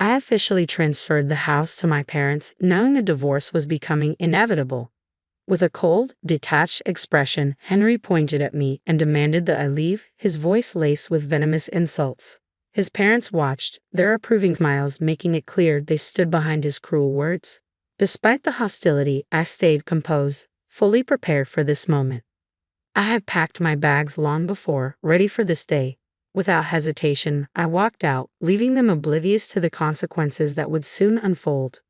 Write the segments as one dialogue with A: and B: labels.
A: I officially transferred the house to my parents, knowing a divorce was becoming inevitable. With a cold, detached expression, Henry pointed at me and demanded that I leave, his voice laced with venomous insults. His parents watched, their approving smiles making it clear they stood behind his cruel words. Despite the hostility, I stayed composed, fully prepared for this moment. I had packed my bags long before, ready for this day. Without hesitation, I walked out, leaving them oblivious to the consequences that would soon unfold.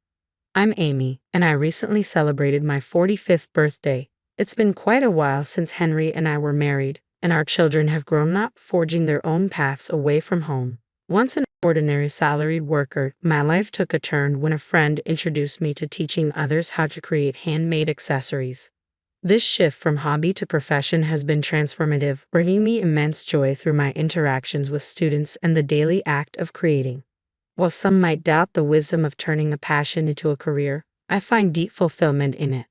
A: I'm Amy, and I recently celebrated my 45th birthday. It's been quite a while since Henry and I were married, and our children have grown up, forging their own paths away from home. Once an ordinary salaried worker, my life took a turn when a friend introduced me to teaching others how to create handmade accessories. This shift from hobby to profession has been transformative, bringing me immense joy through my interactions with students and the daily act of creating. While some might doubt the wisdom of turning a passion into a career, I find deep fulfillment in it.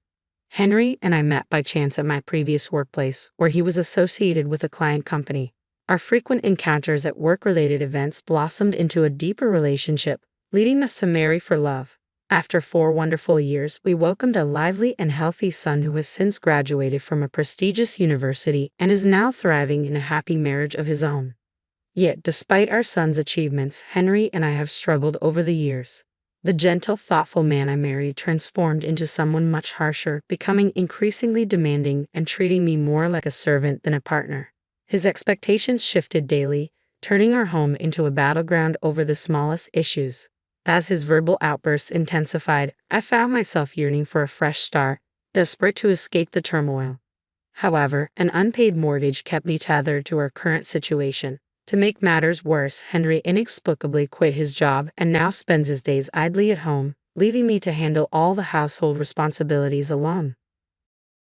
A: Henry and I met by chance at my previous workplace, where he was associated with a client company. Our frequent encounters at work-related events blossomed into a deeper relationship, leading us to marry for love. After 4 wonderful years, we welcomed a lively and healthy son who has since graduated from a prestigious university and is now thriving in a happy marriage of his own. Yet, despite our son's achievements, Henry and I have struggled over the years. The gentle, thoughtful man I married transformed into someone much harsher, becoming increasingly demanding and treating me more like a servant than a partner. His expectations shifted daily, turning our home into a battleground over the smallest issues. As his verbal outbursts intensified, I found myself yearning for a fresh start, desperate to escape the turmoil. However, an unpaid mortgage kept me tethered to our current situation. To make matters worse, Henry inexplicably quit his job and now spends his days idly at home, leaving me to handle all the household responsibilities alone.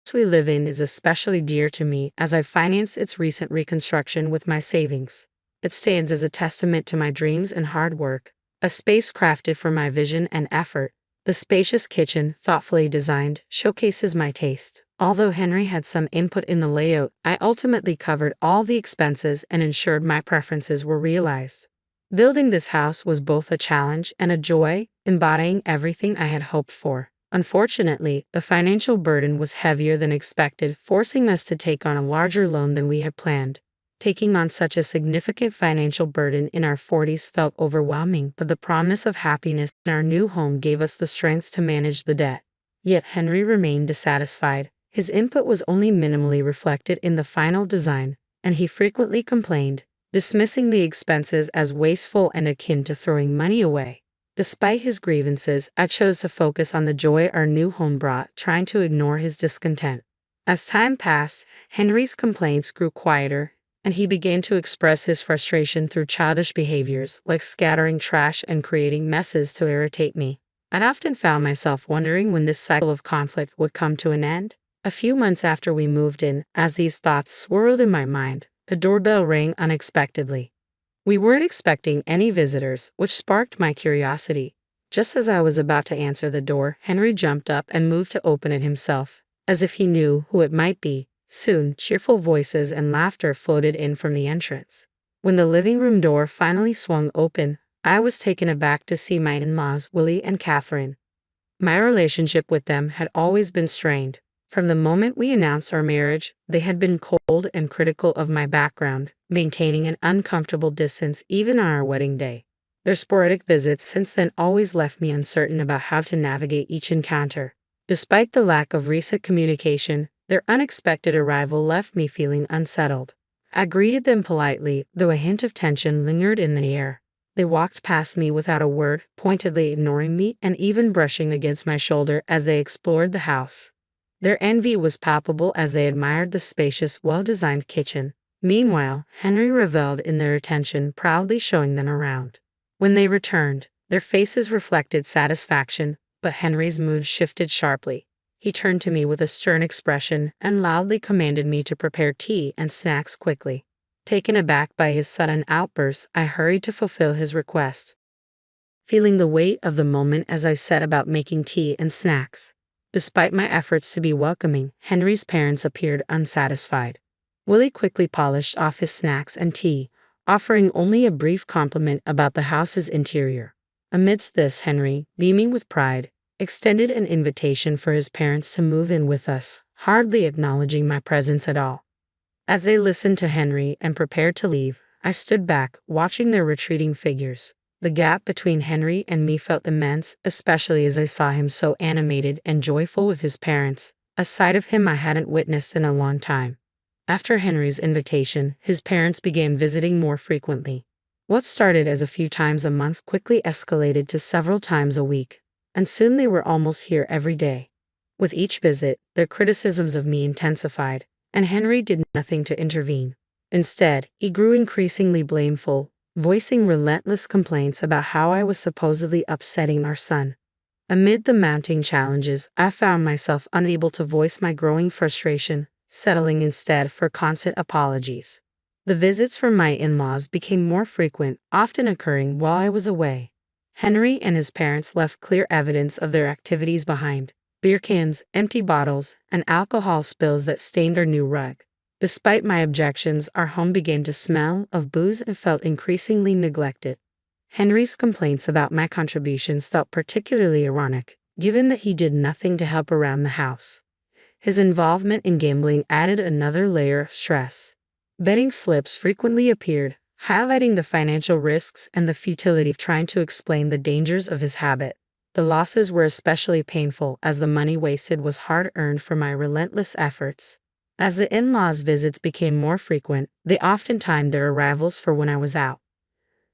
A: The house we live in is especially dear to me as I finance its recent reconstruction with my savings. It stands as a testament to my dreams and hard work. A space crafted for my vision and effort. The spacious kitchen, thoughtfully designed, showcases my taste. Although Henry had some input in the layout, I ultimately covered all the expenses and ensured my preferences were realized. Building this house was both a challenge and a joy, embodying everything I had hoped for. Unfortunately, the financial burden was heavier than expected, forcing us to take on a larger loan than we had planned. Taking on such a significant financial burden in our 40s felt overwhelming, but the promise of happiness in our new home gave us the strength to manage the debt. Yet Henry remained dissatisfied. His input was only minimally reflected in the final design, and he frequently complained, dismissing the expenses as wasteful and akin to throwing money away. Despite his grievances, I chose to focus on the joy our new home brought, trying to ignore his discontent. As time passed, Henry's complaints grew quieter, and he began to express his frustration through childish behaviors, like scattering trash and creating messes to irritate me. I'd often found myself wondering when this cycle of conflict would come to an end. A few months after we moved in, as these thoughts swirled in my mind, the doorbell rang unexpectedly. We weren't expecting any visitors, which sparked my curiosity. Just as I was about to answer the door, Henry jumped up and moved to open it himself, as if he knew who it might be. Soon, cheerful voices and laughter floated in from the entrance. When the living room door finally swung open, I was taken aback to see my in-laws, Willie and Catherine. My relationship with them had always been strained. From the moment we announced our marriage, they had been cold and critical of my background, maintaining an uncomfortable distance even on our wedding day. Their sporadic visits since then always left me uncertain about how to navigate each encounter. Despite the lack of recent communication, their unexpected arrival left me feeling unsettled. I greeted them politely, though a hint of tension lingered in the air. They walked past me without a word, pointedly ignoring me and even brushing against my shoulder as they explored the house. Their envy was palpable as they admired the spacious, well-designed kitchen. Meanwhile, Henry reveled in their attention, proudly showing them around. When they returned, their faces reflected satisfaction, but Henry's mood shifted sharply. He turned to me with a stern expression and loudly commanded me to prepare tea and snacks quickly. Taken aback by his sudden outburst, I hurried to fulfill his request, feeling the weight of the moment as I set about making tea and snacks. Despite my efforts to be welcoming, Henry's parents appeared unsatisfied. Willie quickly polished off his snacks and tea, offering only a brief compliment about the house's interior. Amidst this, Henry, beaming with pride, extended an invitation for his parents to move in with us, hardly acknowledging my presence at all. As they listened to Henry and prepared to leave, I stood back, watching their retreating figures. The gap between Henry and me felt immense, especially as I saw him so animated and joyful with his parents, a side of him I hadn't witnessed in a long time. After Henry's invitation, his parents began visiting more frequently. What started as a few times a month quickly escalated to several times a week, and soon they were almost here every day. With each visit, their criticisms of me intensified, and Henry did nothing to intervene. Instead, he grew increasingly blameful, voicing relentless complaints about how I was supposedly upsetting our son. Amid the mounting challenges, I found myself unable to voice my growing frustration, settling instead for constant apologies. The visits from my in-laws became more frequent, often occurring while I was away. Henry and his parents left clear evidence of their activities behind: beer cans, empty bottles, and alcohol spills that stained our new rug. Despite my objections, our home began to smell of booze and felt increasingly neglected. Henry's complaints about my contributions felt particularly ironic, given that he did nothing to help around the house. His involvement in gambling added another layer of stress. Betting slips frequently appeared, highlighting the financial risks and the futility of trying to explain the dangers of his habit. The losses were especially painful as the money wasted was hard-earned from my relentless efforts. As the in-laws' visits became more frequent, they often timed their arrivals for when I was out.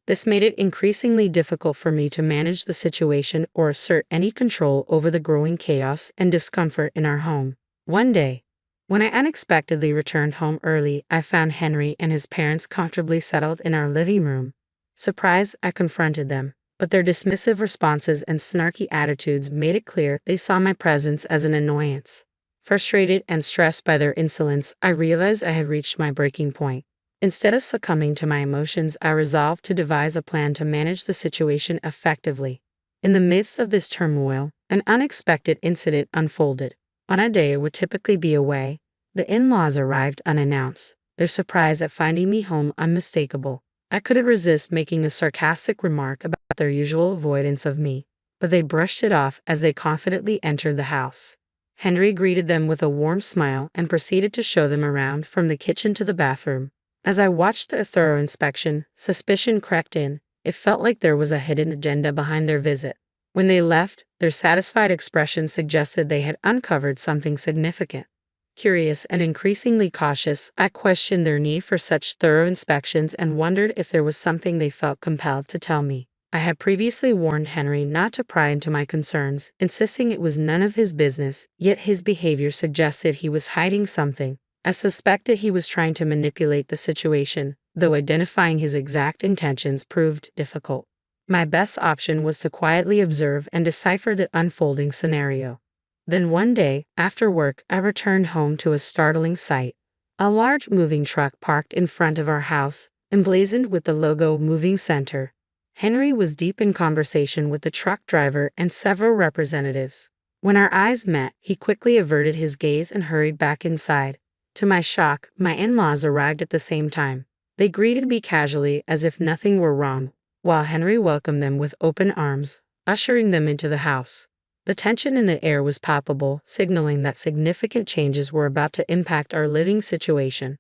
A: This made it increasingly difficult for me to manage the situation or assert any control over the growing chaos and discomfort in our home. One day, when I unexpectedly returned home early, I found Henry and his parents comfortably settled in our living room. Surprised, I confronted them, but their dismissive responses and snarky attitudes made it clear they saw my presence as an annoyance. Frustrated and stressed by their insolence, I realized I had reached my breaking point. Instead of succumbing to my emotions, I resolved to devise a plan to manage the situation effectively. In the midst of this turmoil, an unexpected incident unfolded. On a day I would typically be away, the in-laws arrived unannounced, their surprise at finding me home unmistakable. I couldn't resist making a sarcastic remark about their usual avoidance of me, but they brushed it off as they confidently entered the house. Henry greeted them with a warm smile and proceeded to show them around from the kitchen to the bathroom. As I watched the thorough inspection, suspicion crept in. It felt like there was a hidden agenda behind their visit. When they left, their satisfied expressions suggested they had uncovered something significant. Curious and increasingly cautious, I questioned their need for such thorough inspections and wondered if there was something they felt compelled to tell me. I had previously warned Henry not to pry into my concerns, insisting it was none of his business, yet his behavior suggested he was hiding something. I suspected he was trying to manipulate the situation, though identifying his exact intentions proved difficult. My best option was to quietly observe and decipher the unfolding scenario. Then one day, after work, I returned home to a startling sight. A large moving truck parked in front of our house, emblazoned with the logo Moving Center. Henry was deep in conversation with the truck driver and several representatives. When our eyes met, he quickly averted his gaze and hurried back inside. To my shock, my in-laws arrived at the same time. They greeted me casually as if nothing were wrong, while Henry welcomed them with open arms, ushering them into the house. The tension in the air was palpable, signaling that significant changes were about to impact our living situation.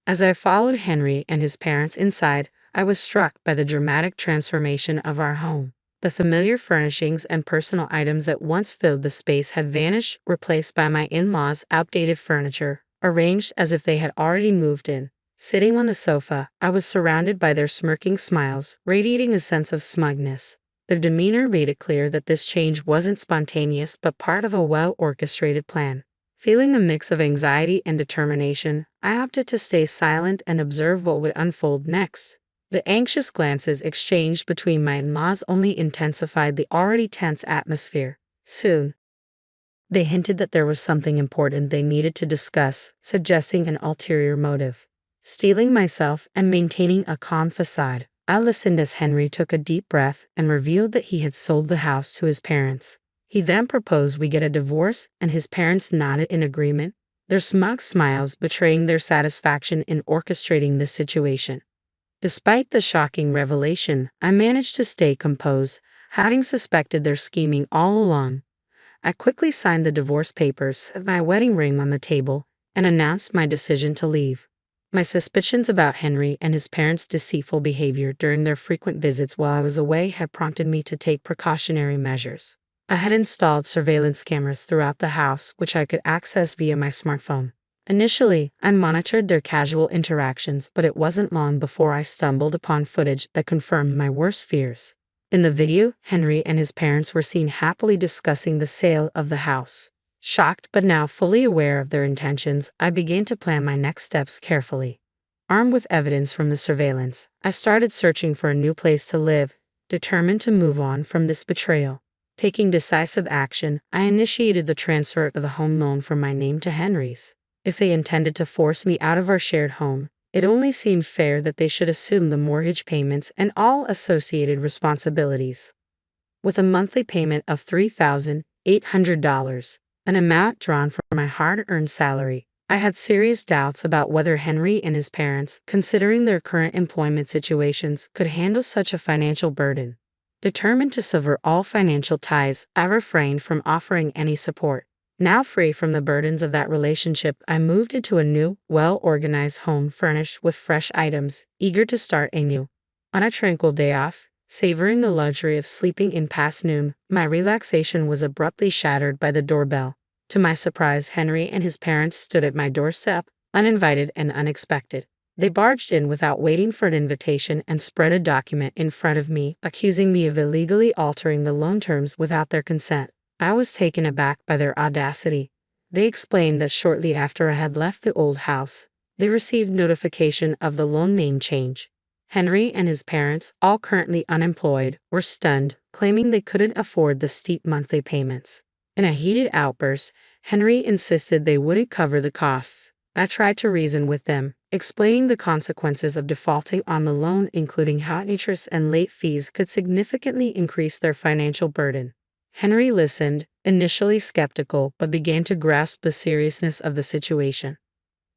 A: As I followed Henry and his parents inside, I was struck by the dramatic transformation of our home. The familiar furnishings and personal items that once filled the space had vanished, replaced by my in-laws' outdated furniture, arranged as if they had already moved in. Sitting on the sofa, I was surrounded by their smirking smiles, radiating a sense of smugness. Their demeanor made it clear that this change wasn't spontaneous but part of a well-orchestrated plan. Feeling a mix of anxiety and determination, I opted to stay silent and observe what would unfold next. The anxious glances exchanged between my in-laws only intensified the already tense atmosphere. Soon, they hinted that there was something important they needed to discuss, suggesting an ulterior motive. Steeling myself and maintaining a calm facade, I listened as Henry took a deep breath and revealed that he had sold the house to his parents. He then proposed we get a divorce, and his parents nodded in agreement, their smug smiles betraying their satisfaction in orchestrating this situation. Despite the shocking revelation, I managed to stay composed, Having suspected their scheming all along, I quickly signed the divorce papers, set my wedding ring on the table, and announced my decision to leave. My suspicions about Henry and his parents' deceitful behavior during their frequent visits while I was away had prompted me to take precautionary measures. I had installed surveillance cameras throughout the house, which I could access via my smartphone. Initially, I monitored their casual interactions, but it wasn't long before I stumbled upon footage that confirmed my worst fears. In the video, Henry and his parents were seen happily discussing the sale of the house. Shocked but now fully aware of their intentions, I began to plan my next steps carefully. Armed with evidence from the surveillance, I started searching for a new place to live, determined to move on from this betrayal. Taking decisive action, I initiated the transfer of the home loan from my name to Henry's. If they intended to force me out of our shared home, it only seemed fair that they should assume the mortgage payments and all associated responsibilities. With a monthly payment of $3,800, an amount drawn from my hard-earned salary, I had serious doubts about whether Henry and his parents, considering their current employment situations, could handle such a financial burden. Determined to sever all financial ties, I refrained from offering any support. Now free from the burdens of that relationship, I moved into a new, well-organized home furnished with fresh items, eager to start anew. On a tranquil day off, savoring the luxury of sleeping in past noon, my relaxation was abruptly shattered by the doorbell. To my surprise, Henry and his parents stood at my doorstep, uninvited and unexpected. They barged in without waiting for an invitation and spread a document in front of me, accusing me of illegally altering the loan terms without their consent. I was taken aback by their audacity. They explained that shortly after I had left the old house, they received notification of the loan name change. Henry and his parents, all currently unemployed, were stunned, claiming they couldn't afford the steep monthly payments. In a heated outburst, Henry insisted they wouldn't cover the costs. I tried to reason with them, explaining the consequences of defaulting on the loan, including how interest and late fees could significantly increase their financial burden. Henry listened, initially skeptical, but began to grasp the seriousness of the situation.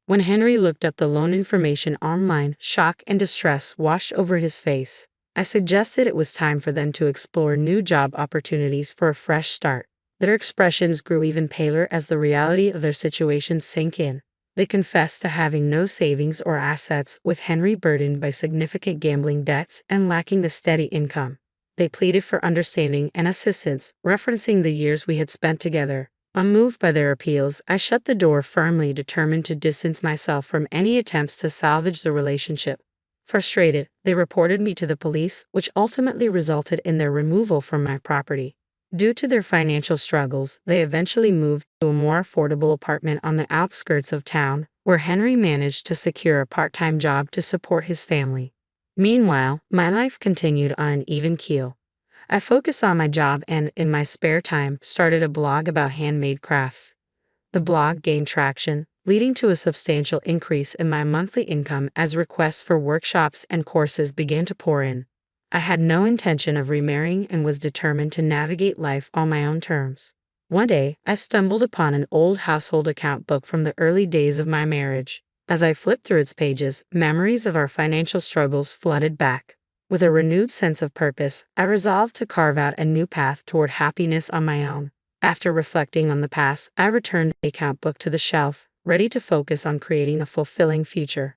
A: When Henry looked up the loan information online, shock and distress washed over his face. I suggested it was time for them to explore new job opportunities for a fresh start. Their expressions grew even paler as the reality of their situation sank in. They confessed to having no savings or assets, with Henry burdened by significant gambling debts and lacking a steady income. They pleaded for understanding and assistance, referencing the years we had spent together. Unmoved by their appeals, I shut the door firmly, determined to distance myself from any attempts to salvage the relationship. Frustrated, they reported me to the police, which ultimately resulted in their removal from my property. Due to their financial struggles, they eventually moved to a more affordable apartment on the outskirts of town, where Henry managed to secure a part-time job to support his family. Meanwhile, my life continued on an even keel. I focused on my job and, in my spare time, started a blog about handmade crafts. The blog gained traction, leading to a substantial increase in my monthly income as requests for workshops and courses began to pour in. I had no intention of remarrying and was determined to navigate life on my own terms. One day, I stumbled upon an old household account book from the early days of my marriage. As I flipped through its pages, memories of our financial struggles flooded back. With a renewed sense of purpose, I resolved to carve out a new path toward happiness on my own. After reflecting on the past, I returned the account book to the shelf, ready to focus on creating a fulfilling future.